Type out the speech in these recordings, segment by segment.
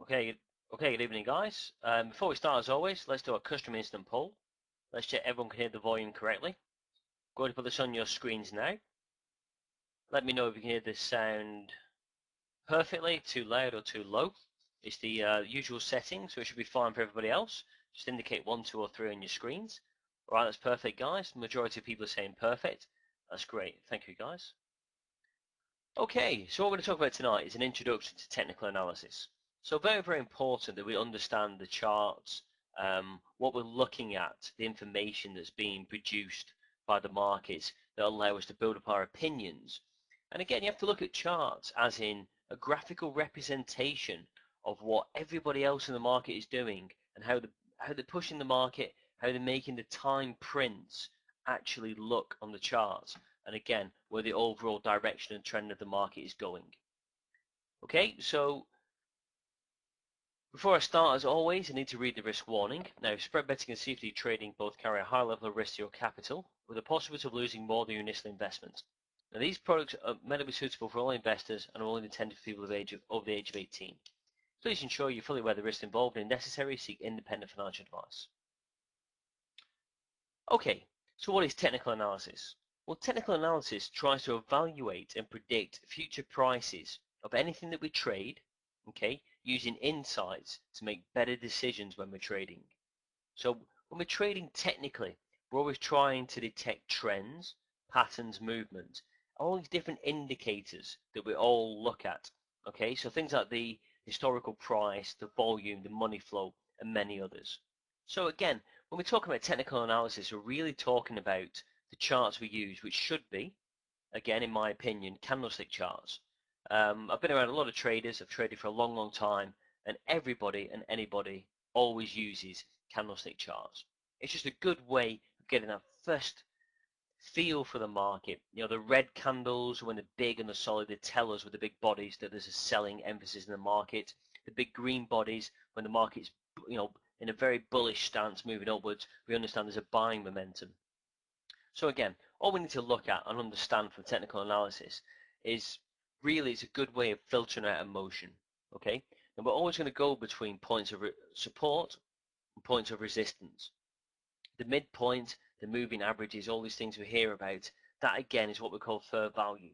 Okay, good evening, guys. Before we start, as always, let's do a custom instant poll. Let's check everyone can hear the volume correctly. Go ahead and put this on your screens now. Let me know if you can hear this sound perfectly, too loud or too low. It's the usual setting, so it should be fine for everybody else. Just indicate 1, 2, or 3 on your screens. All right, that's perfect, guys. The majority of people are saying perfect. That's great. Thank you, guys. Okay, so what we're going to talk about tonight is an introduction to technical analysis. So very, very important that we understand the charts, what we're looking at, the information that's being produced by the markets that allow us to build up our opinions. And again, you have to look at charts as in a graphical representation of what everybody else in the market is doing and how they're pushing the market, how they're making the time prints actually look on the charts. And again, where the overall direction and trend of the market is going. Okay, so before I start, as always, I need to read the risk warning. Now, spread betting and CFD trading both carry a high level of risk to your capital, with a possibility of losing more than your initial investment. Now, these products are meant to be suitable for all investors and are only intended for people over the age of 18. Please ensure you're fully aware of the risks involved and, if necessary, seek independent financial advice. Okay, so what is technical analysis? Well, technical analysis tries to evaluate and predict future prices of anything that we trade, okay, using insights to make better decisions when we're trading. So when we're trading technically, we're always trying to detect trends, patterns, movement, all these different indicators that we all look at, okay? So things like the historical price, the volume, the money flow, and many others. So again, when we're talking about technical analysis, we're really talking about the charts we use, which should be, again, in my opinion, candlestick charts. I've been around a lot of traders. I've traded for a long, long time, and everybody and anybody always uses candlestick charts. It's just a good way of getting that first feel for the market. You know, the red candles, when they're big and they're solid, they tell us with the big bodies that there's a selling emphasis in the market. The big green bodies, when the market's, you know, in a very bullish stance moving upwards, we understand there's a buying momentum. So again, all we need to look at and understand from technical analysis is really it's a good way of filtering out emotion. Okay, and we're always going to go between points of support and points of resistance. The midpoint, the moving averages, all these things we hear about, that again is what we call fair value.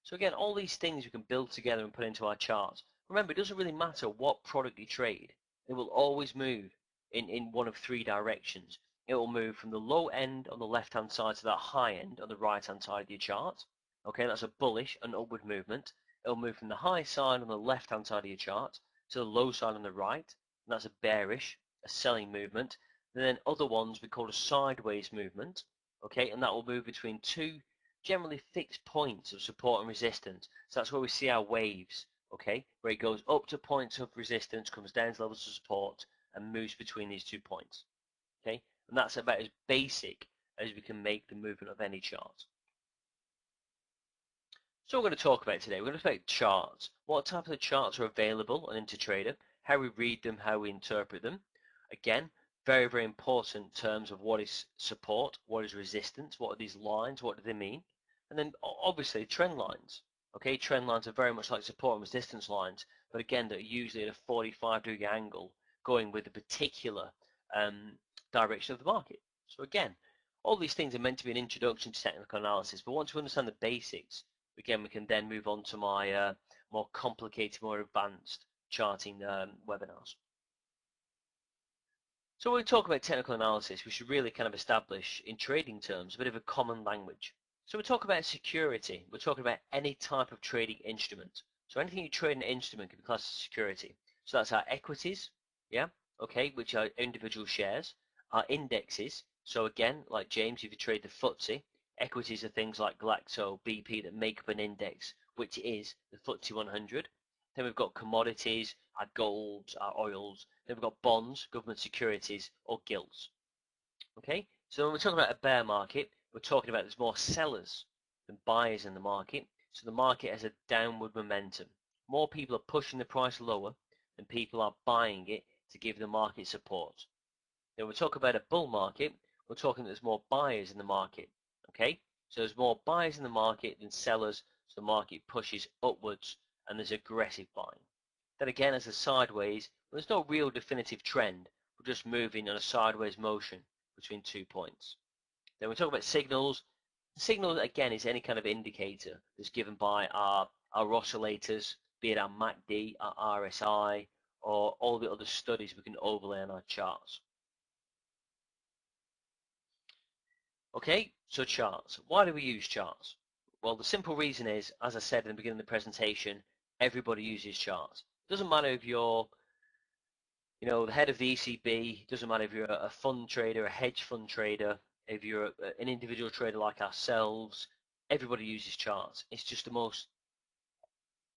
So again, all these things we can build together and put into our charts. Remember, it doesn't really matter what product you trade. It will always move in one of 3 directions. It will move from the low end on the left-hand side to that high end on the right-hand side of your chart. Okay, that's a bullish and upward movement. It'll move from the high side on the left-hand side of your chart to the low side on the right. And that's a bearish, a selling movement. And then other ones we call a sideways movement. Okay, and that will move between 2 generally fixed points of support and resistance. So that's where we see our waves. Okay, where it goes up to points of resistance, comes down to levels of support, and moves between these 2 points. Okay, and that's about as basic as we can make the movement of any chart. So we're going to talk about today. We're going to talk about charts. What types of charts are available on InterTrader, how we read them, how we interpret them. Again, very, very important terms of what is support, what is resistance, what are these lines, what do they mean? And then obviously trend lines. Okay, trend lines are very much like support and resistance lines, but again, they're usually at a 45-degree angle going with a particular direction of the market. So again, all these things are meant to be an introduction to technical analysis, but once we understand the basics, again, we can then move on to my more complicated, more advanced charting webinars. So when we talk about technical analysis, we should really kind of establish, in trading terms, a bit of a common language. So we talk about security. We're talking about any type of trading instrument. So anything you trade in an instrument can be classed as security. So that's our equities, yeah, okay, which are individual shares. Our indexes, so again, like James, if you trade the FTSE, equities are things like Glaxo, BP that make up an index, which is the FTSE 100. Then we've got commodities, our golds, our oils. Then we've got bonds, government securities, or gilts. Okay, so when we're talking about a bear market, we're talking about there's more sellers than buyers in the market. So the market has a downward momentum. More people are pushing the price lower than people are buying it to give the market support. Then we talk about a bull market, we're talking that there's more buyers in the market. Okay, so there's more buyers in the market than sellers, so the market pushes upwards and there's aggressive buying. Then again, as a sideways, there's no real definitive trend. We're just moving on a sideways motion between 2 points. Then we talk about signals. Signal, again, is any kind of indicator that's given by our oscillators, be it our MACD, our RSI, or all the other studies we can overlay on our charts. Okay, so charts. Why do we use charts? Well, the simple reason is, as I said in the beginning of the presentation, everybody uses charts. It doesn't matter if you're, the head of the ECB, it doesn't matter if you're a fund trader, a hedge fund trader, if you're an individual trader like ourselves, everybody uses charts. It's just the most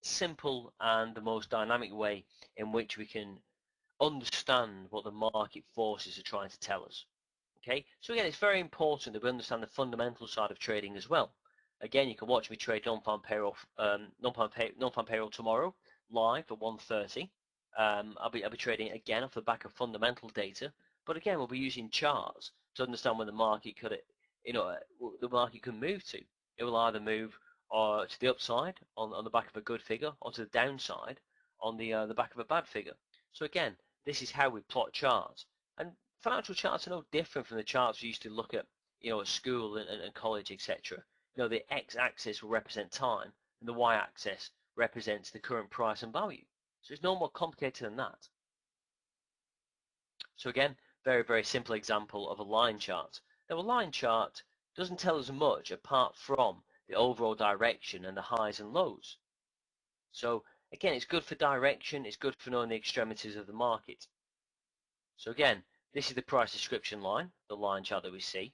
simple and the most dynamic way in which we can understand what the market forces are trying to tell us. Okay, so again, it's very important that we understand the fundamental side of trading as well. Again, you can watch me trade non-farm payroll, non-farm payroll tomorrow live at 1:30. I'll be trading again off the back of fundamental data, but again, we'll be using charts to understand where the market could, the market can move to. It will either move to the upside on the back of a good figure, or to the downside on the back of a bad figure. So again, this is how we plot charts. And financial charts are no different from the charts we used to look at, at school and college, etc. The x-axis will represent time, and the y-axis represents the current price and value. So it's no more complicated than that. So again, very, very simple example of a line chart. Now, a line chart doesn't tell us much apart from the overall direction and the highs and lows. So again, it's good for direction, it's good for knowing the extremities of the market. So again, this is the price description line, the line chart that we see.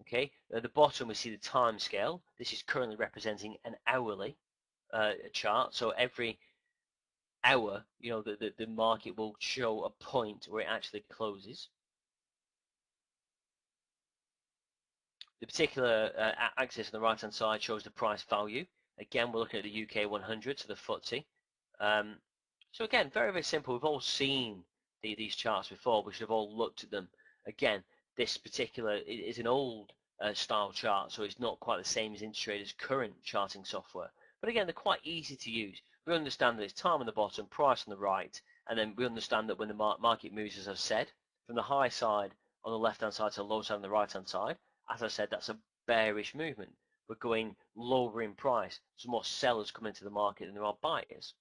Okay, at the bottom we see the time scale. This is currently representing an hourly chart. So every hour, the market will show a point where it actually closes. The particular axis on the right hand side shows the price value. Again, we're looking at the UK 100, so the FTSE. So again, very, very simple. We've all seen these charts before. We should have all looked at them. Again, this particular is an old style chart, so it's not quite the same as Intraders' current charting software. But again, they're quite easy to use. We understand that it's time on the bottom, price on the right, and then we understand that when the market moves, as I've said, from the high side on the left-hand side to the low side on the right-hand side, as I said, that's a bearish movement. We're going lower in price. So more sellers come into the market than there are buyers.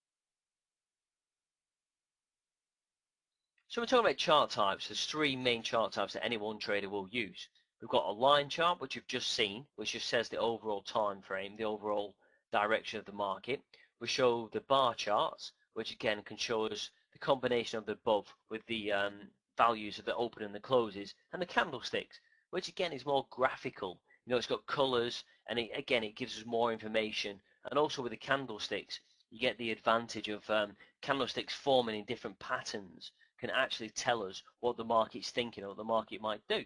So we're talking about chart types. There's three main chart types that any one trader will use. We've got a line chart, which you've just seen, which just says the overall time frame, the overall direction of the market. We show the bar charts, which again can show us the combination of the above with the values of the open and the closes, and the candlesticks, which again is more graphical. It's got colors, and it gives us more information. And also with the candlesticks, you get the advantage of candlesticks forming in different patterns can actually tell us what the market's thinking or what the market might do.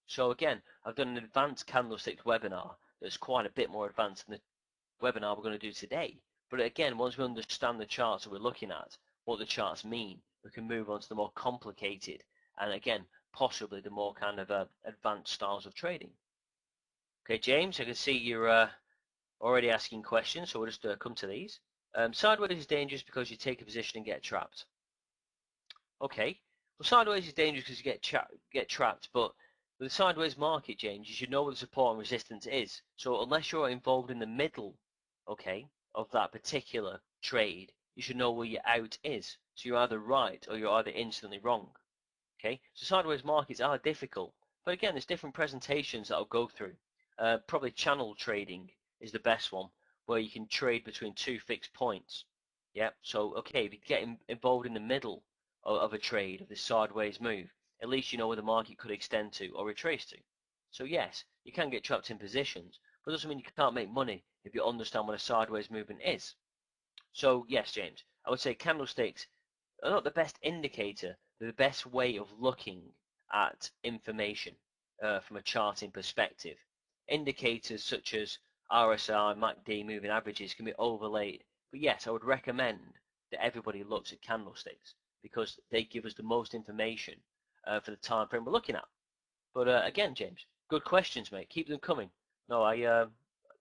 So again, I've done an advanced candlesticks webinar that's quite a bit more advanced than the webinar we're going to do today. But again, once we understand the charts that we're looking at, what the charts mean, we can move on to the more complicated and again, possibly the more kind of advanced styles of trading. Okay, James, I can see you're already asking questions, so we'll just come to these. Sideways is dangerous because you take a position and get trapped. Okay, well, sideways is dangerous because you get trapped, but with the sideways market, James, you should know what the support and resistance is. So unless you're involved in the middle, okay, of that particular trade, you should know where your out is. So you're either right or you're either instantly wrong. Okay, so sideways markets are difficult, but again, there's different presentations that I'll go through. Probably channel trading is the best one, where you can trade between two fixed points. Yeah, so okay, if you get involved in the middle of a trade, of this sideways move, at least you know where the market could extend to or retrace to. So yes, you can get trapped in positions, but it doesn't mean you can't make money if you understand what a sideways movement is. So yes, James, I would say candlesticks are not the best indicator, they're the best way of looking at information from a charting perspective. Indicators such as RSI, MACD, moving averages can be overlaid. But yes, I would recommend that everybody looks at candlesticks because they give us the most information for the time frame we're looking at. But again, James, good questions, mate. Keep them coming. No,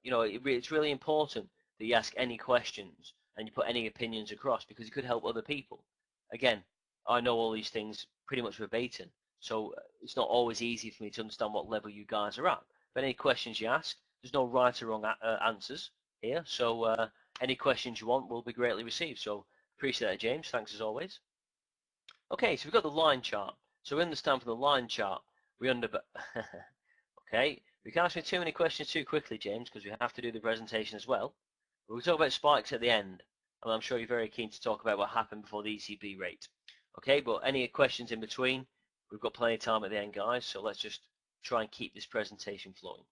it's really important that you ask any questions and you put any opinions across because it could help other people. Again, I know all these things pretty much verbatim, so it's not always easy for me to understand what level you guys are at. But any questions you ask, there's no right or wrong answers here, so any questions you want will be greatly received. So appreciate that, James. Thanks as always. Okay, so we've got the line chart. So we understand from the line chart, we okay, we can't ask me too many questions too quickly, James, because we have to do the presentation as well. But we'll talk about spikes at the end, and I'm sure you're very keen to talk about what happened before the ECB rate. Okay, but any questions in between, we've got plenty of time at the end, guys, so let's just try and keep this presentation flowing.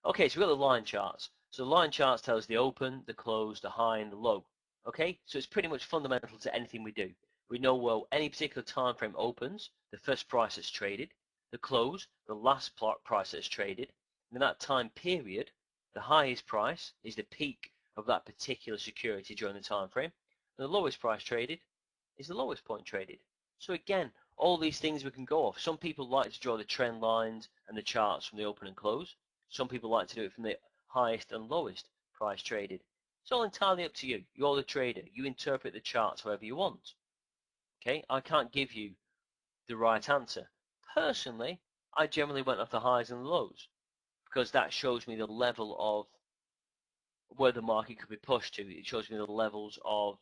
Okay, so we've got the line charts. So the line charts tell us the open, the close, the high, and the low. Okay, so it's pretty much fundamental to anything we do. We know well any particular time frame opens, the first price that's traded, the close, the last price that's traded, and in that time period, the highest price is the peak of that particular security during the time frame, and the lowest price traded is the lowest point traded. So again, all these things we can go off. Some people like to draw the trend lines and the charts from the open and close. Some people like to do it from the highest and lowest price traded. It's all entirely up to you. You're the trader. You interpret the charts however you want. Okay, I can't give you the right answer. Personally, I generally went off the highs and the lows because that shows me the level of where the market could be pushed to. It shows me the levels of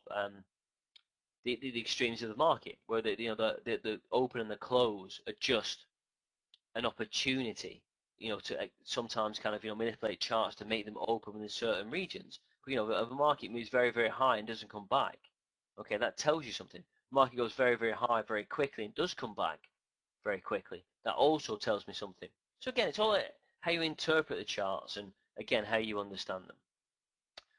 the extremes of the market, where the open and the close are just an opportunity, to sometimes kind of manipulate charts to make them open within certain regions. But if a market moves very, very high and doesn't come back, okay, that tells you something. The market goes very, very high very quickly and does come back very quickly. That also tells me something. So again, it's all how you interpret the charts and again how you understand them.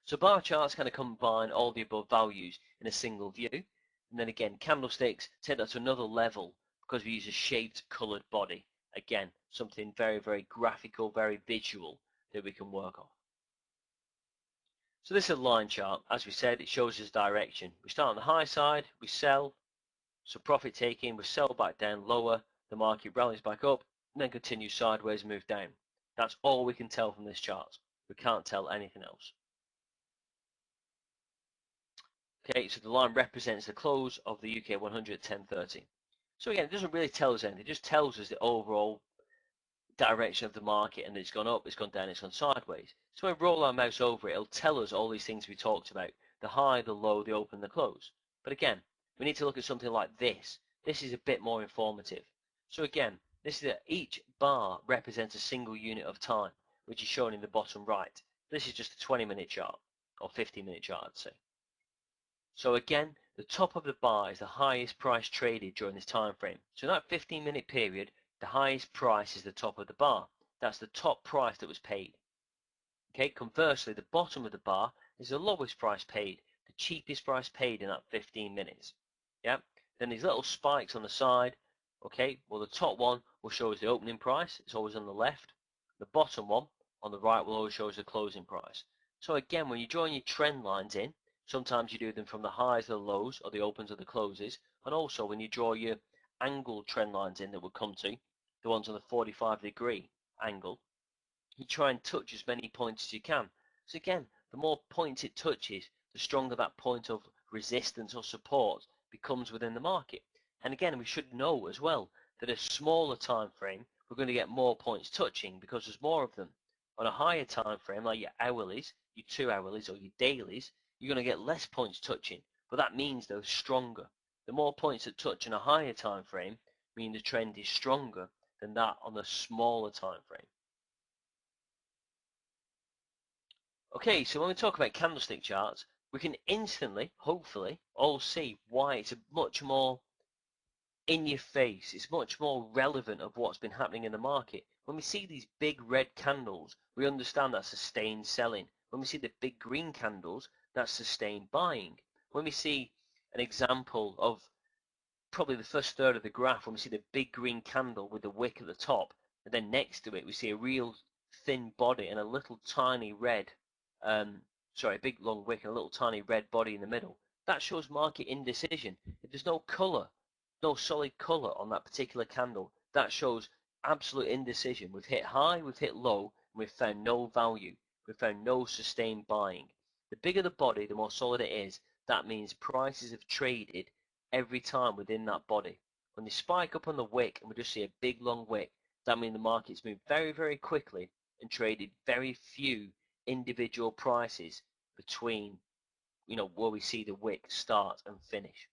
So bar charts kind of combine all the above values in a single view. And then again, candlesticks take that to another level because we use a shaped colored body. Again, something very, very graphical, very visual that we can work off. So this is a line chart. As we said, it shows us direction. We start on the high side, we sell, so profit taking, we sell back down lower, the market rallies back up, and then continues sideways and move down. That's all we can tell from this chart. We can't tell anything else. Okay, so the line represents the close of the UK 100 at 10:30. So again, it doesn't really tell us anything. It just tells us the overall direction of the market, and it's gone up, it's gone down, it's gone sideways. So when we roll our mouse over it, it'll tell us all these things we talked about: the high, the low, the open, the close. But again, we need to look at something like this. This is a bit more informative. So again, this is each bar represents a single unit of time, which is shown in the bottom right. This is just a 20-minute chart, or 50-minute chart, I'd say. So again, the top of the bar is the highest price traded during this time frame. So in that 15-minute period, the highest price is the top of the bar. That's the top price that was paid. Okay, conversely, the bottom of the bar is the lowest price paid, the cheapest price paid in that 15 minutes. Yeah, then these little spikes on the side. Okay, well, the top one will show us the opening price. It's always on the left. The bottom one on the right will always show us the closing price. So again, when you're drawing your trend lines in, sometimes you do them from the highs to the lows, or the opens or the closes. And also when you draw your angled trend lines in that we'll come to, the ones on the 45-degree angle, you try and touch as many points as you can. So again, the more points it touches, the stronger that point of resistance or support becomes within the market. And again, we should know as well that a smaller time frame, we're going to get more points touching because there's more of them. On a higher time frame, like your hourlies, your 2 hourlies or your dailies, you're going to get less points touching, but that means they're stronger. The more points that touch in a higher time frame mean the trend is stronger than that on the smaller time frame. Okay, so when we talk about candlestick charts, we can instantly, hopefully, all see why it's a much more in your face. It's much more relevant of what's been happening in the market. When we see these big red candles, we understand that's sustained selling. When we see the big green candles, that's sustained buying. When we see an example of probably the first third of the graph, when we see the big green candle with the wick at the top, and then next to it we see a real thin body and a little tiny red, a big long wick and a little tiny red body in the middle. That shows market indecision. If there's no color, no solid color on that particular candle, that shows absolute indecision. We've hit high, we've hit low, and we've found no value. We've found no sustained buying. The bigger the body, the more solid it is. That means prices have traded every time within that body. When they spike up on the wick and we just see a big long wick, that means the market's moved very, very quickly and traded very few individual prices between, where we see the wick start and finish.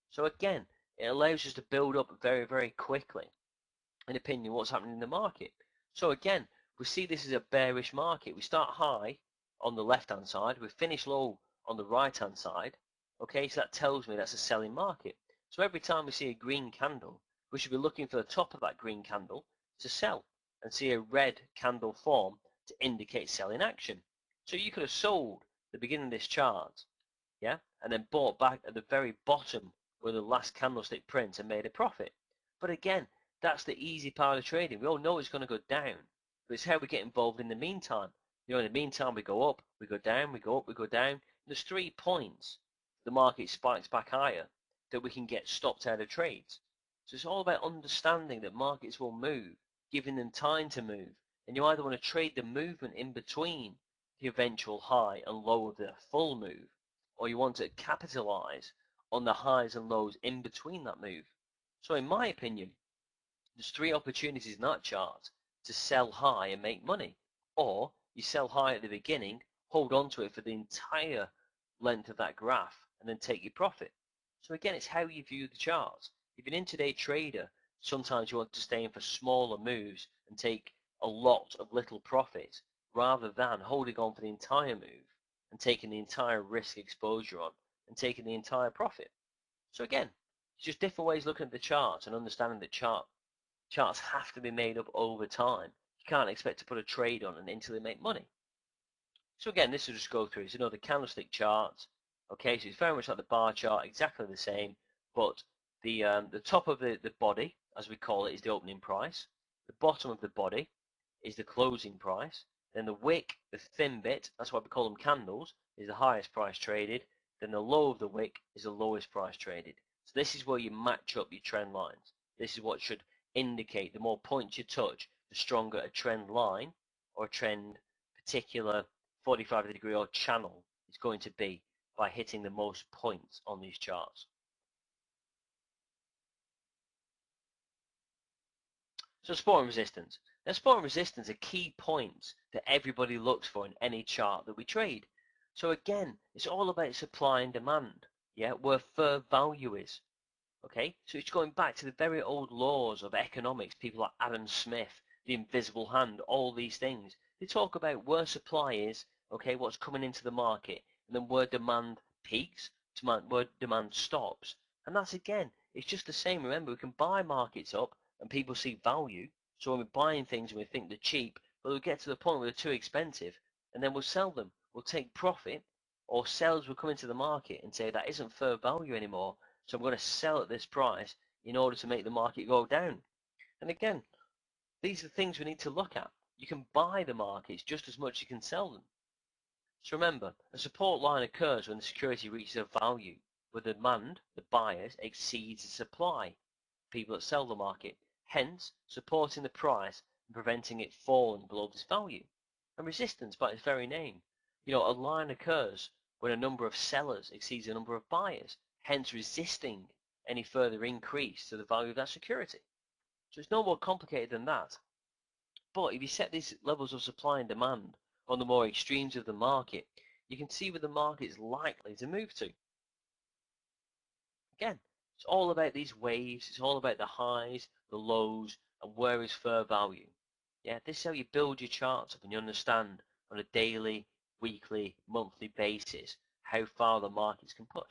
So again, it allows us to build up very, very quickly an opinion what's happening in the market. So again, we see this as a bearish market. We start high on the left-hand side, we finish low on the right-hand side. Okay, so that tells me that's a selling market. So every time we see a green candle, we should be looking for the top of that green candle to sell and see a red candle form to indicate selling action. So you could have sold the beginning of this chart, yeah, and then bought back at the very bottom where the last candlestick prints and made a profit. But again, that's the easy part of trading. We all know it's going to go down, but it's how we get involved in the meantime. In the meantime, we go up, we go down, we go up, we go down. There's 3 points the market spikes back higher that we can get stopped out of trades. So it's all about understanding that markets will move, giving them time to move. And you either want to trade the movement in between the eventual high and low of the full move, or you want to capitalize on the highs and lows in between that move. So in my opinion, there's 3 opportunities in that chart to sell high and make money. Or you sell high at the beginning, hold on to it for the entire length of that graph, and then take your profit. So again, it's how you view the charts. If you're an intraday trader, sometimes you want to stay in for smaller moves and take a lot of little profit, rather than holding on for the entire move and taking the entire risk exposure on and taking the entire profit. So again, it's just different ways looking at the charts and understanding that charts have to be made up over time. You can't expect to put a trade on and until they make money. So again, this will just go through. It's another candlestick chart. Okay, so it's very much like the bar chart, exactly the same, but the top of the body, as we call it, is the opening price. The bottom of the body is the closing price. Then the wick, the thin bit, that's why we call them candles, is the highest price traded. Then the low of the wick is the lowest price traded. So this is where you match up your trend lines. This is what should indicate the more points you touch, the stronger a trend line or a trend particular 45-degree or channel is going to be by hitting the most points on these charts. So support and resistance. Now support and resistance are key points that everybody looks for in any chart that we trade. So again, it's all about supply and demand, yeah, where fair value is. Okay, so it's going back to the very old laws of economics, people like Adam Smith, the invisible hand, all these things. They talk about where supply is, okay, what's coming into the market, and then where demand peaks, where demand stops. And that's again, it's just the same. Remember, we can buy markets up and people see value. So when we're buying things and we think they're cheap, but we'll get to the point where they're too expensive, and then we'll sell them. We'll take profit, or sellers will come into the market and say that isn't fair value anymore. So I'm going to sell at this price in order to make the market go down. And again, these are things we need to look at. You can buy the markets just as much as you can sell them. So remember, a support line occurs when the security reaches a value where the demand, the buyers, exceeds the supply, people that sell the market, hence supporting the price and preventing it falling below this value. And resistance by its very name. A line occurs when a number of sellers exceeds the number of buyers, hence resisting any further increase to the value of that security. So it's no more complicated than that. But if you set these levels of supply and demand on the more extremes of the market, you can see where the market is likely to move to. Again, it's all about these waves, it's all about the highs, the lows, and where is fair value. Yeah, this is how you build your charts up and you understand on a daily, weekly, monthly basis how far the markets can push.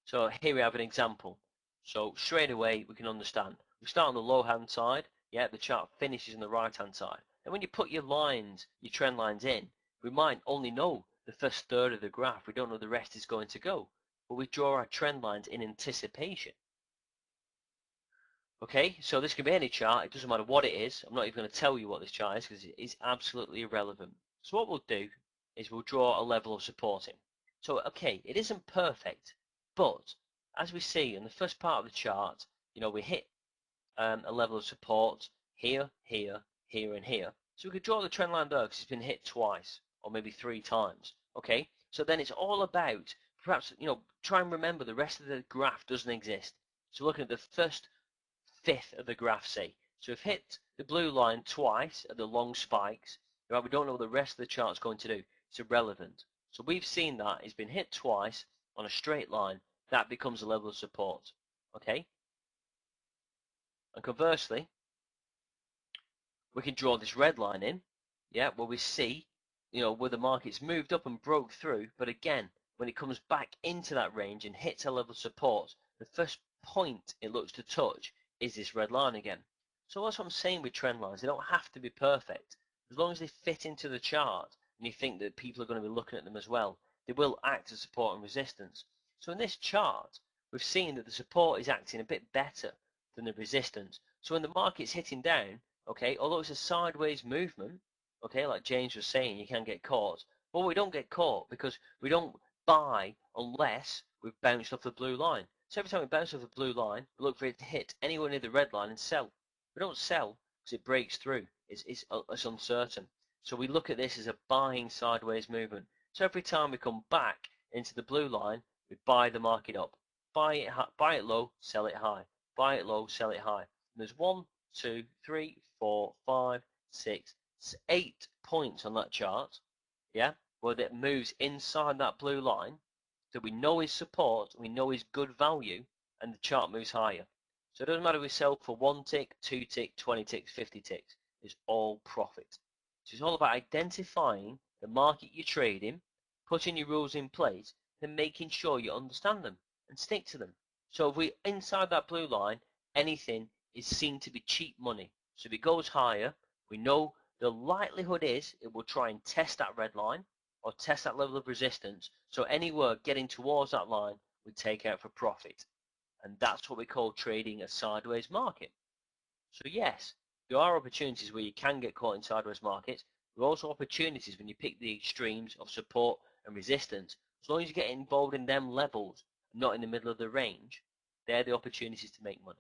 So here we have an example. So straight away we can understand. We start on the low hand side, yeah, the chart finishes on the right hand side. And when you put your lines, your trend lines in, we might only know the first third of the graph. We don't know the rest is going to go. But we draw our trend lines in anticipation. Okay, so this can be any chart. It doesn't matter what it is. I'm not even going to tell you what this chart is because it is absolutely irrelevant. So what we'll do is we'll draw a level of support in. So, okay, it isn't perfect, but as we see in the first part of the chart, we hit a level of support here, here, here, and here. So we could draw the trend line there because it's been hit twice or maybe 3 times. Okay, so then it's all about perhaps, try and remember the rest of the graph doesn't exist. So looking at the first fifth of the graph, say. So we've hit the blue line twice at the long spikes. Right, we don't know what the rest of the chart's going to do. It's irrelevant. So we've seen that it's been hit twice on a straight line. That becomes a level of support. Okay? And conversely, we can draw this red line in, yeah, where we see, where the market's moved up and broke through. But again, when it comes back into that range and hits a level of support, the first point it looks to touch is this red line again. So that's what I'm saying with trend lines. They don't have to be perfect. As long as they fit into the chart and you think that people are going to be looking at them as well, they will act as support and resistance. So in this chart, we've seen that the support is acting a bit better than the resistance. So when the market's hitting down, okay, although it's a sideways movement, okay, like James was saying, you can get caught. Well, we don't get caught because we don't buy unless we've bounced off the blue line. So every time we bounce off the blue line, we look for it to hit anywhere near the red line and sell. We don't sell because it breaks through. It's uncertain. So we look at this as a buying sideways movement. So every time we come back into the blue line, we buy the market up. Buy it low, sell it high. Buy it low, sell it high. And there's 1, 2, 3, 4, 5, 6, 8 points on that chart, yeah, where it moves inside that blue line that we know is support, we know is good value, and the chart moves higher. So it doesn't matter if we sell for 1 tick, 2 tick, 20 ticks, 50 ticks. It's all profit. So it's all about identifying the market you're trading, putting your rules in place, and making sure you understand them and stick to them. So if we're inside that blue line, anything is seen to be cheap money. So if it goes higher, we know the likelihood is it will try and test that red line or test that level of resistance. So anywhere getting towards that line, we take out for profit. And that's what we call trading a sideways market. So yes, there are opportunities where you can get caught in sideways markets. There are also opportunities when you pick the extremes of support and resistance. As long as you get involved in them levels, not in the middle of the range, they're the opportunities to make money.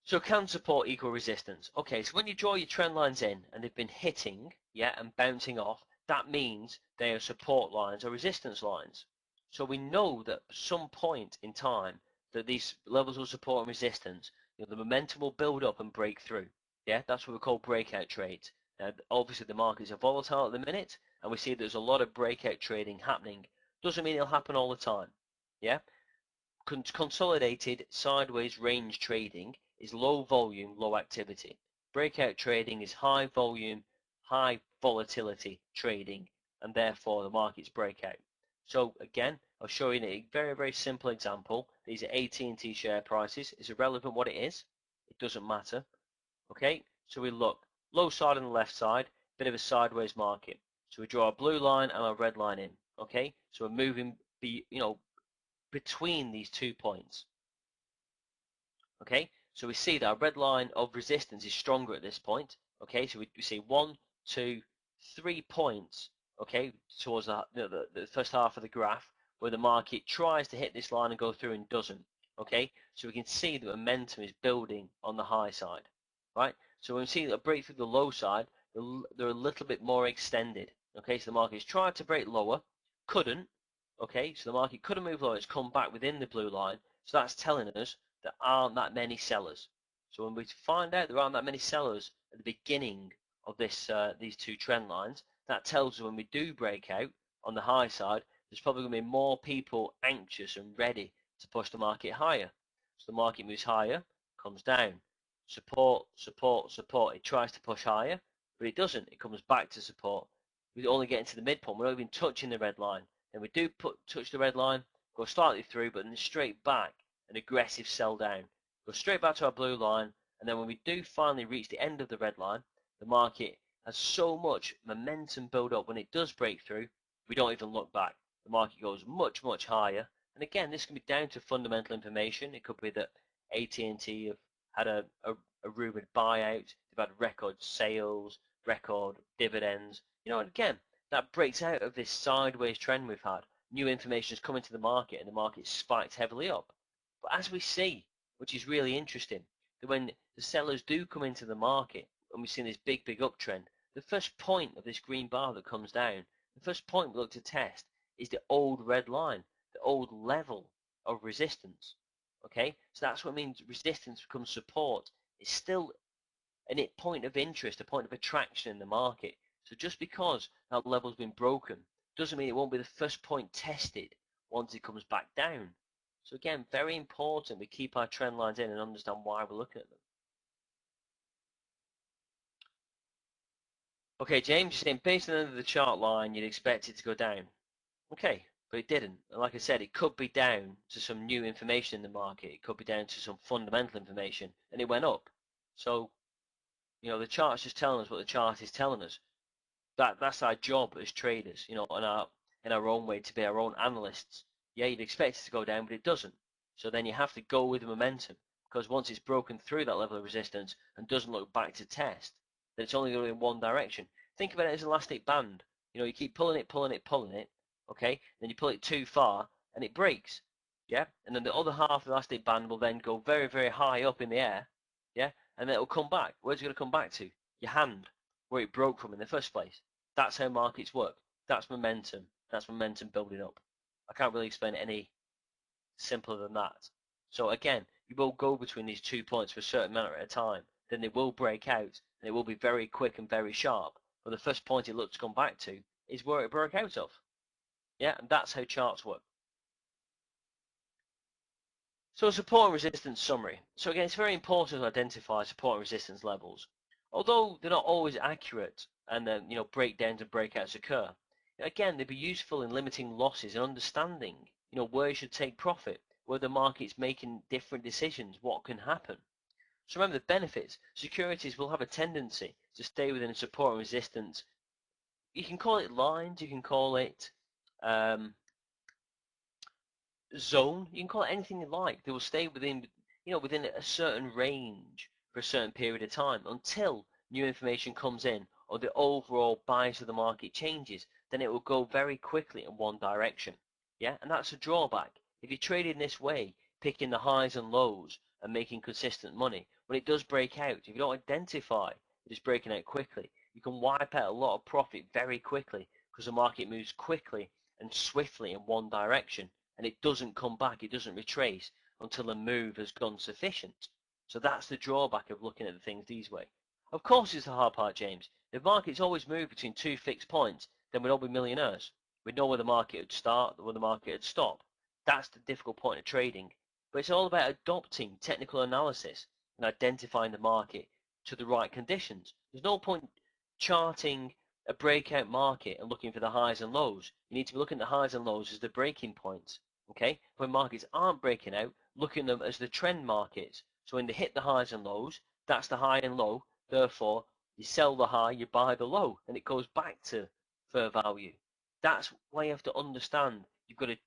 So can support equal resistance? Okay, so when you draw your trend lines in and they've been hitting, yeah, and bouncing off, that means they are support lines or resistance lines. So we know that at some point in time that these levels of support and resistance, the momentum will build up and break through. Yeah, that's what we call breakout trades. Now, obviously the markets are volatile at the minute, and we see there's a lot of breakout trading happening. Doesn't mean it'll happen all the time. Yeah, consolidated sideways range trading is low volume, low activity. Breakout trading is high volume, high volatility trading, and therefore the markets break out. So again, I'll show you a very, very simple example. These are AT&T share prices. It's irrelevant what it is. It doesn't matter. Okay, so we look low side on the left side, bit of a sideways market. So we draw a blue line and a red line in. Okay, so we're moving between these 2 points. Okay, so we see that our red line of resistance is stronger at this point. Okay, so we see 1, 2, 3 points. Okay, towards the first half of the graph where the market tries to hit this line and go through and doesn't. Okay, so we can see the momentum is building on the high side, right? So when we see a break through the low side, they're a little bit more extended. Okay, so the market is trying to break lower, couldn't. Okay, so the market could have moved lower, it's come back within the blue line. So that's telling us there aren't that many sellers. So when we find out there aren't that many sellers at the beginning of these 2 trend lines, that tells us when we do break out on the high side, there's probably going to be more people anxious and ready to push the market higher. So the market moves higher, comes down, support, support, support. It tries to push higher, but it doesn't. It comes back to support. We only get into the midpoint. We're not even touching the red line. Then we do touch the red line, go slightly through, but then straight back, an aggressive sell down. Go straight back to our blue line, and then when we do finally reach the end of the red line, the market has so much momentum build up. When it does break through, we don't even look back. The market goes much, much higher. And again, this can be down to fundamental information. It could be that AT&T have had a rumored buyout. They've had record sales, record dividends. And again, that breaks out of this sideways trend we've had. New information is coming to the market and the market spikes heavily up. But as we see, which is really interesting, that when the sellers do come into the market and we've seen this big uptrend, the first point of this green bar that comes down, the first point we look to test is the old red line, the old level of resistance. Okay, so that's what means resistance becomes support. It's still a point of interest, a point of attraction in the market. So just because that level's been broken doesn't mean it won't be the first point tested once it comes back down. So again, very important we keep our trend lines in and understand why we're looking at them. Okay, James, you're saying based on the end of the chart line, you'd expect it to go down. Okay, but it didn't. And like I said, it could be down to some new information in the market. It could be down to some fundamental information, and it went up. So, you know, the chart's just telling us what the chart is telling us. That's our job as traders, you know, in our own way to be our own analysts. Yeah, you'd expect it to go down, but it doesn't. So then you have to go with the momentum, because once it's broken through that level of resistance and doesn't look back to test, then it's only going in one direction. Think about it as an elastic band. You know, you keep pulling it, okay? Then you pull it too far and it breaks. Yeah? And then the other half of the elastic band will then go very, very high up in the air. Yeah? And then it will come back. Where's it going to come back to? Your hand, where it broke from in the first place. That's how markets work. That's momentum. That's momentum building up. I can't really explain it any simpler than that. So again, you will go between these 2 points for a certain amount at a time. Then they will break out, and it will be very quick and very sharp. But the first point it looks to come back to is where it broke out of. Yeah, and that's how charts work. So support and resistance summary. So again, it's very important to identify support and resistance levels. Although they're not always accurate and then, you know, breakdowns and breakouts occur, again, they'd be useful in limiting losses and understanding, you know, where you should take profit, where the market's making different decisions, what can happen. So remember the benefits. Securities will have a tendency to stay within support and resistance. You can call it lines, you can call it zone, you can call it anything you like. They will stay within, you know, within a certain range for a certain period of time until new information comes in or the overall bias of the market changes. Then it will go very quickly in one direction. Yeah, and that's a drawback. If you trade in this way, picking the highs and lows and making consistent money, when it does break out, if you don't identify that it's breaking out quickly, you can wipe out a lot of profit very quickly because the market moves quickly and swiftly in one direction and it doesn't come back, it doesn't retrace until the move has gone sufficient. So that's the drawback of looking at the things these way. Of course it's the hard part, James. If markets always move between two fixed points, then we'd all be millionaires. We'd know where the market would start, where the market would stop. That's the difficult point of trading. But it's all about adopting technical analysis and identifying the market to the right conditions. There's no point charting a breakout market and looking for the highs and lows. You need to be looking at the highs and lows as the breaking points. Okay, when markets aren't breaking out, look at them as the trend markets. So when they hit the highs and lows, that's the high and low. Therefore, you sell the high, you buy the low, and it goes back to fair value. That's why you have to understand. You've got to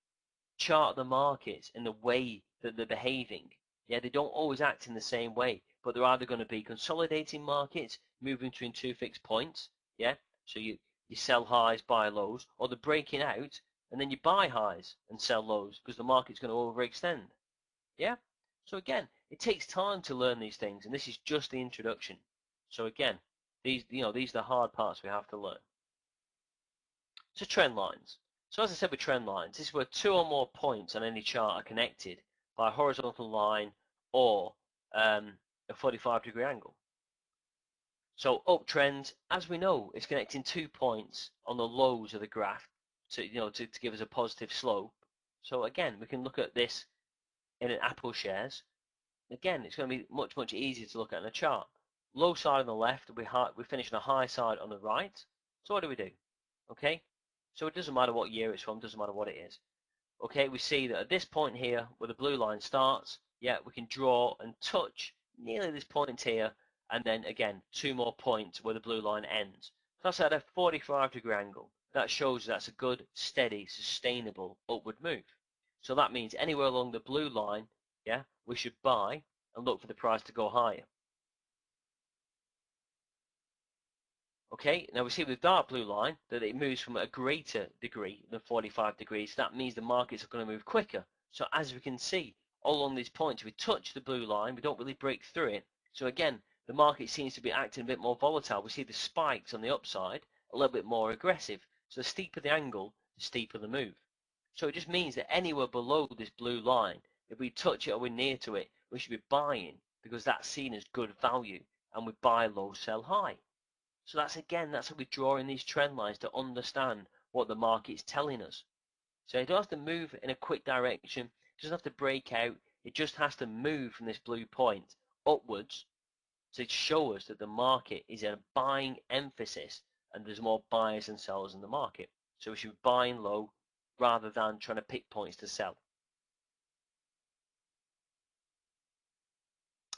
chart the markets in the way that they're behaving. Yeah, they don't always act in the same way, but they're either going to be consolidating markets, moving between two fixed points. Yeah, so you sell highs, buy lows, or they're breaking out and then you buy highs and sell lows because the market's going to overextend. Yeah. So again, it takes time to learn these things, and this is just the introduction. So again, these are the hard parts we have to learn. So trend lines. So as I said with trend lines, this is where two or more points on any chart are connected by a horizontal line or a 45-degree angle. So uptrends, as we know, is connecting 2 points on the lows of the graph to give us a positive slope. So again, we can look at this in an Apple shares. Again, it's going to be much easier to look at in a chart. Low side on the left, we finish on a high side on the right. So what do? Okay, so it doesn't matter what year it's from, doesn't matter what it is. Okay, we see that at this point here, where the blue line starts, yeah, we can draw and touch nearly this point here, and then again, 2 more points where the blue line ends. So that's at a 45-degree angle. That shows that's a good, steady, sustainable upward move. So that means anywhere along the blue line, yeah, we should buy and look for the price to go higher. Okay, now we see with the dark blue line that it moves from a greater degree than 45 degrees. That means the markets are going to move quicker. So as we can see, all along these points, we touch the blue line, we don't really break through it. So again, the market seems to be acting a bit more volatile. We see the spikes on the upside a little bit more aggressive. So the steeper the angle, the steeper the move. So it just means that anywhere below this blue line, if we touch it or we're near to it, we should be buying because that's seen as good value, and we buy low, sell high. So that's how we draw in these trend lines to understand what the market's telling us. So it doesn't have to move in a quick direction, it doesn't have to break out, it just has to move from this blue point upwards to show us that the market is in a buying emphasis and there's more buyers than sellers in the market. So we should be buying low rather than trying to pick points to sell.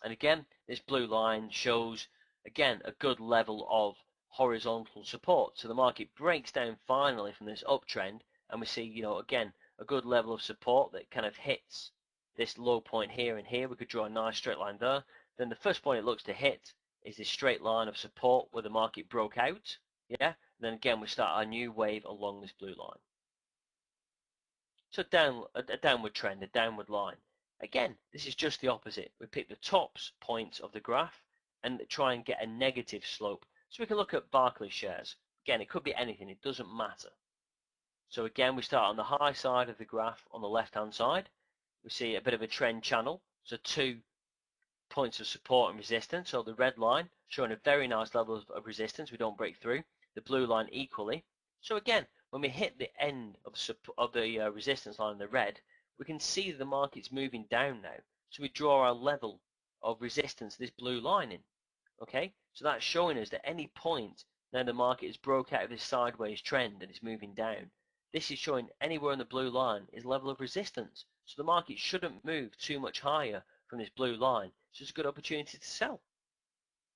And again, this blue line shows, again, a good level of horizontal support. So the market breaks down finally from this uptrend, and we see, again, a good level of support that kind of hits this low point here and here. We could draw a nice straight line there. Then the first point it looks to hit is this straight line of support where the market broke out. Yeah. And then again, we start a new wave along this blue line. So a downward trend, a downward line. Again, this is just the opposite. We pick the tops points of the graph and try and get a negative slope. So we can look at Barclays shares. Again, it could be anything, it doesn't matter. So again, we start on the high side of the graph on the left-hand side. We see a bit of a trend channel. So 2 points of support and resistance. So the red line showing a very nice level of resistance. We don't break through. The blue line equally. So again, when we hit the end of the resistance line in the red, we can see the market's moving down now. So we draw our level of resistance, this blue line in. Okay, so that's showing us that any point now the market has broke out of this sideways trend and it's moving down. This is showing anywhere on the blue line is level of resistance. So the market shouldn't move too much higher from this blue line. So it's a good opportunity to sell.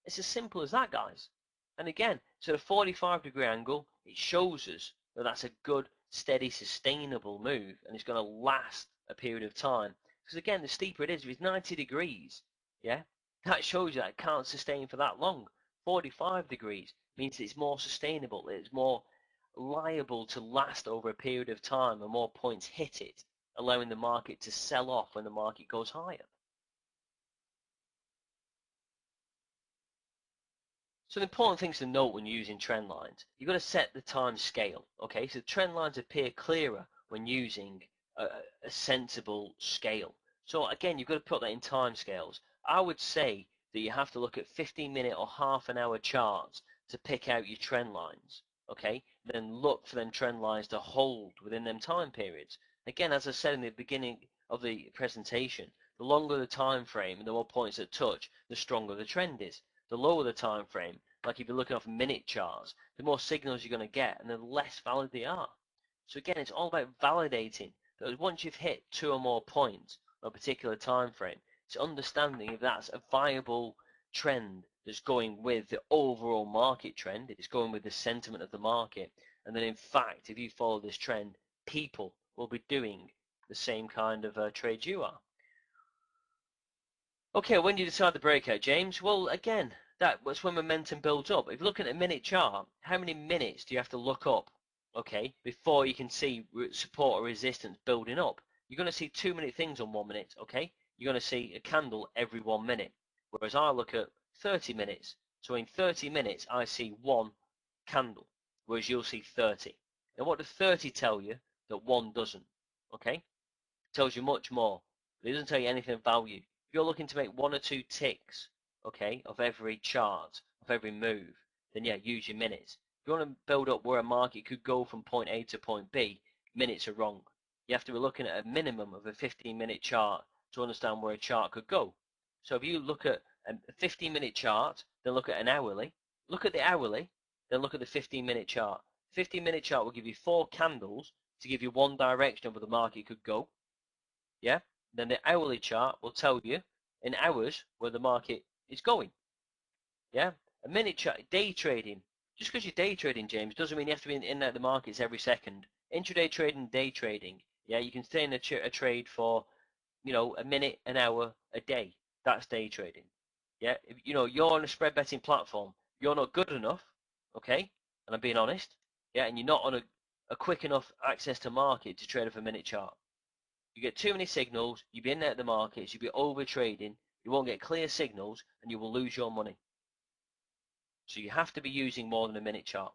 It's as simple as that, guys. And again, so the 45-degree angle, it shows us that that's a good, steady, sustainable move, and it's going to last a period of time. Because again, the steeper it is, if it's 90 degrees, yeah, that shows you that it can't sustain for that long. 45 degrees means it's more sustainable, it's more liable to last over a period of time, and more points hit it, allowing the market to sell off when the market goes higher. So the important things to note when using trend lines, you've got to set the time scale. Okay, so trend lines appear clearer when using a sensible scale. So again, you've got to put that in time scales. I would say that you have to look at 15-minute or half an hour charts to pick out your trend lines. Okay, then look for them trend lines to hold within them time periods. Again, as I said in the beginning of the presentation, the longer the time frame and the more points that touch, the stronger the trend is. The lower the time frame, like if you're looking off minute charts, the more signals you're going to get and the less valid they are. So again, it's all about validating that once you've hit 2 or more points on a particular time frame, it's understanding if that's a viable trend that's going with the overall market trend, it's going with the sentiment of the market, and then in fact, if you follow this trend, people will be doing the same kind of trades you are. Okay, when do you decide the breakout, James? Well, again, that's when momentum builds up. If you're looking at a minute chart, how many minutes do you have to look up, okay, before you can see support or resistance building up? You're going to see 2 minute things on 1 minute, okay? You're going to see a candle every 1 minute, whereas I look at 30 minutes. So in 30 minutes, I see 1 candle, whereas you'll see 30. Now, what does 30 tell you that 1 doesn't, okay? It tells you much more. It doesn't tell you anything of value. If you're looking to make 1 or 2 ticks, okay, of every chart, of every move, then yeah, use your minutes. If you want to build up where a market could go from point A to point B, minutes are wrong. You have to be looking at a minimum of a 15-minute chart to understand where a chart could go. So if you look at a 15-minute chart, then look at an hourly, look at the hourly, then look at the 15-minute chart. 15-minute chart will give you 4 candles to give you 1 direction of where the market could go. Yeah? Then the hourly chart will tell you in hours where the market is going. Yeah, a minute chart, day trading. Just because you're day trading, James, doesn't mean you have to be in and out the markets every second. Intraday trading, day trading. Yeah, you can stay in a trade for, a minute, an hour, a day. That's day trading. Yeah, if, you're on a spread betting platform. You're not good enough, okay? And I'm being honest. Yeah, and you're not on a quick enough access to market to trade off a minute chart. You get too many signals, you'll be in and out of the markets, you'll be over trading, you won't get clear signals, and you will lose your money. So you have to be using more than a minute chart,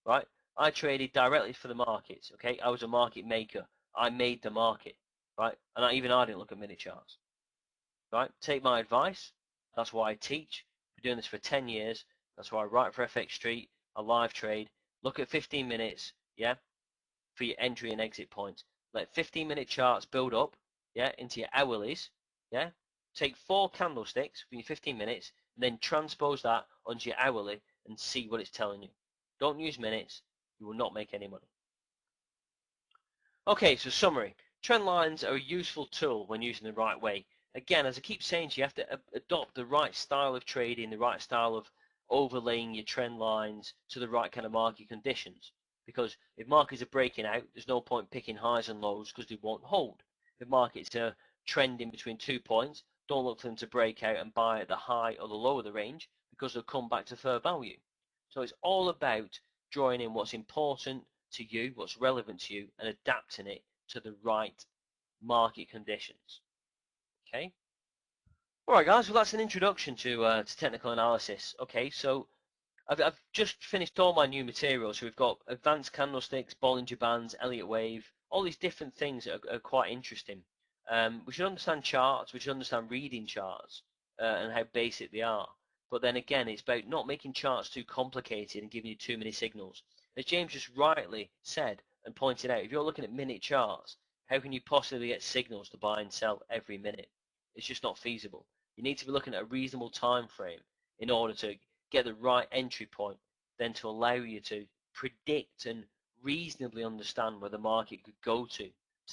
right? I traded directly for the markets, okay? I was a market maker. I made the market, right? And even I didn't look at minute charts, right? Take my advice. That's why I teach. I've been doing this for 10 years. That's why I write for FX Street. I live trade. Look at 15 minutes, yeah, for your entry and exit points. Let 15-minute charts build up, yeah, into your hourlies, yeah. Take 4 candlesticks for your 15 minutes, and then transpose that onto your hourly and see what it's telling you. Don't use minutes. You will not make any money. Okay, so summary. Trend lines are a useful tool when used in the right way. Again, as I keep saying to you, you have to adopt the right style of trading, the right style of overlaying your trend lines to the right kind of market conditions. Because if markets are breaking out, there's no point picking highs and lows because they won't hold. If markets are trending between 2 points, don't look for them to break out and buy at the high or the low of the range because they'll come back to fair value. So it's all about drawing in what's important to you, what's relevant to you, and adapting it to the right market conditions. Okay. All right, guys. Well, that's an introduction to technical analysis. Okay, so I've just finished all my new materials. So we've got advanced candlesticks, Bollinger Bands, Elliott Wave, all these different things that are quite interesting. We should understand charts. We should understand reading charts and how basic they are. But then again, it's about not making charts too complicated and giving you too many signals. As James just rightly said and pointed out, if you're looking at minute charts, how can you possibly get signals to buy and sell every minute? It's just not feasible. You need to be looking at a reasonable time frame in order to get the right entry point, then to allow you to predict and reasonably understand where the market could go to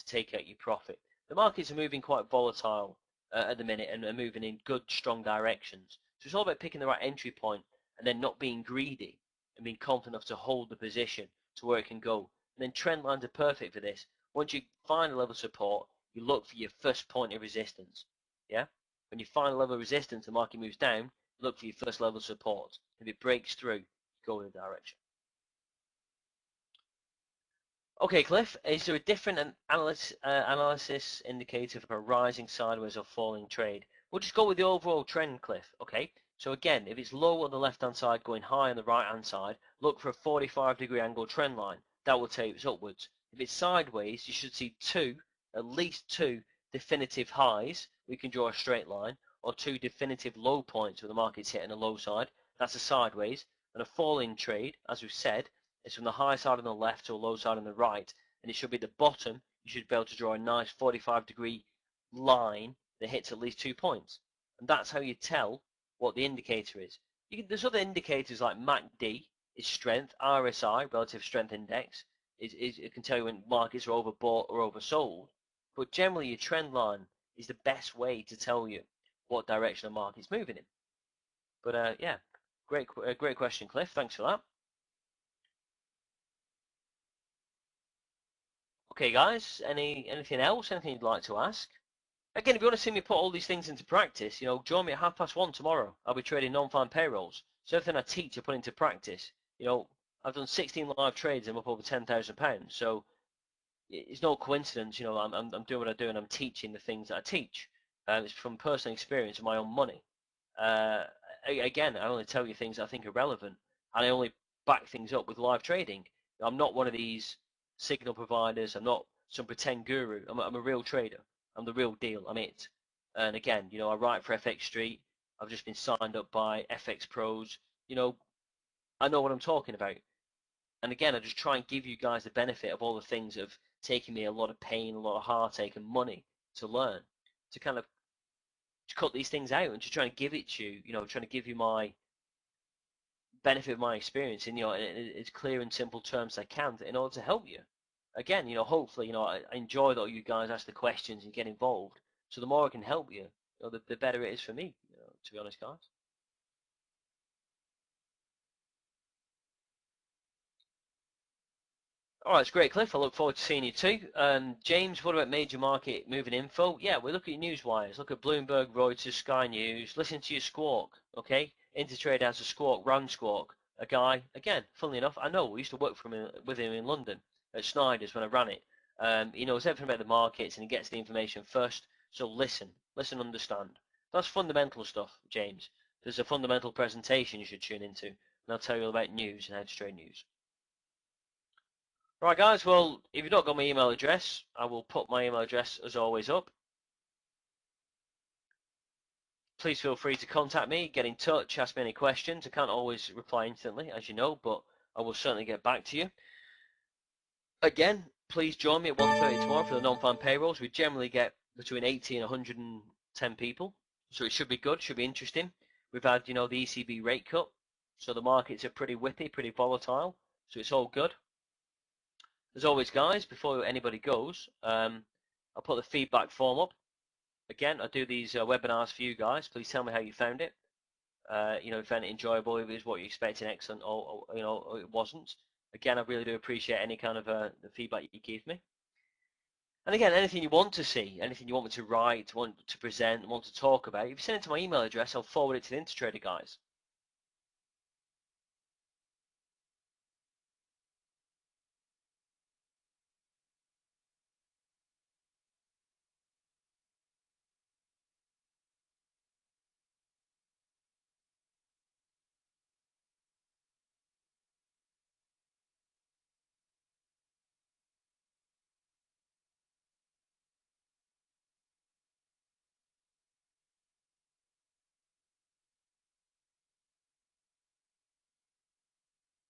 take out your profit. The markets are moving quite volatile at the minute and are moving in good, strong directions. So it's all about picking the right entry point and then not being greedy and being confident enough to hold the position to where it can go. And then trend lines are perfect for this. Once you find a level of support, you look for your first point of resistance. Yeah? When you find a level of resistance, the market moves down, look for your first level of support. If it breaks through, go in the direction. Okay, Cliff, is there a different analysis indicator for a rising, sideways, or falling trade? We'll just go with the overall trend, Cliff, okay? So again, if it's low on the left-hand side, going high on the right-hand side, look for a 45-degree angle trend line. That will tell you it's upwards. If it's sideways, you should see at least two definitive highs. We can draw a straight line, or 2 definitive low points where the market's hitting a low side. That's a sideways. And a falling trade, as we've said, it's from the high side on the left to a low side on the right, and it should be the bottom. You should be able to draw a nice 45-degree line that hits at least 2 points. And that's how you tell what the indicator is. There's other indicators like MACD, is strength, RSI, relative strength index, it can tell you when markets are overbought or oversold. But generally, your trend line is the best way to tell you what direction the market's moving in. But yeah, great question, Cliff. Thanks for that. Okay, guys, anything else? Anything you'd like to ask? Again, if you want to see me put all these things into practice, join me at 1:30 tomorrow. I'll be trading non-farm payrolls. So everything I teach, I put into practice. I've done 16 live trades and I'm up over £10,000. So it's no coincidence. I'm doing what I do and I'm teaching the things that I teach. It's from personal experience of my own money. Again, I only tell you things I think are relevant, and I only back things up with live trading. I'm not one of these signal providers. I'm not some pretend guru. I'm a real trader. I'm the real deal. I'm it. And again, I write for FX Street. I've just been signed up by FX Pros. I know what I'm talking about. And again, I just try and give you guys the benefit of all the things that have taken me a lot of pain, a lot of heartache and money to learn, to kind of to cut these things out and to try and give it to you, trying to give you my benefit of my experience in as clear and simple terms as I can in order to help you. Again, hopefully, I enjoy that you guys ask the questions and get involved. So the more I can help you, the better it is for me, to be honest, guys. All right, it's great, Cliff. I look forward to seeing you too. James, what about major market moving info? Yeah, we look at your news wires. Look at Bloomberg, Reuters, Sky News. Listen to your squawk, okay? Intertrade has a squawk, round squawk. A guy, again, funnily enough, I know, we used to work with him in London at Snyder's when I ran it. He knows everything about the markets and he gets the information first. So listen, understand. That's fundamental stuff, James. There's a fundamental presentation you should tune into, and I'll tell you all about news and how to trade news. Right, guys, well, if you've not got my email address, I will put my email address, as always, up. Please feel free to contact me, get in touch, ask me any questions. I can't always reply instantly, as you know, but I will certainly get back to you. Again, please join me at 1:30 tomorrow for the non-farm payrolls. We generally get between 80 and 110 people, so it should be good, should be interesting. We've had, the ECB rate cut, so the markets are pretty whippy, pretty volatile, so it's all good. As always, guys, before anybody goes, I'll put the feedback form up. Again, I do these webinars for you guys. Please tell me how you found it. If you found it enjoyable, if it was what you expected, excellent, or it wasn't. Again, I really do appreciate any kind of the feedback you give me. And again, anything you want to see, anything you want me to write, want to present, want to talk about, if you send it to my email address, I'll forward it to the InterTrader guys.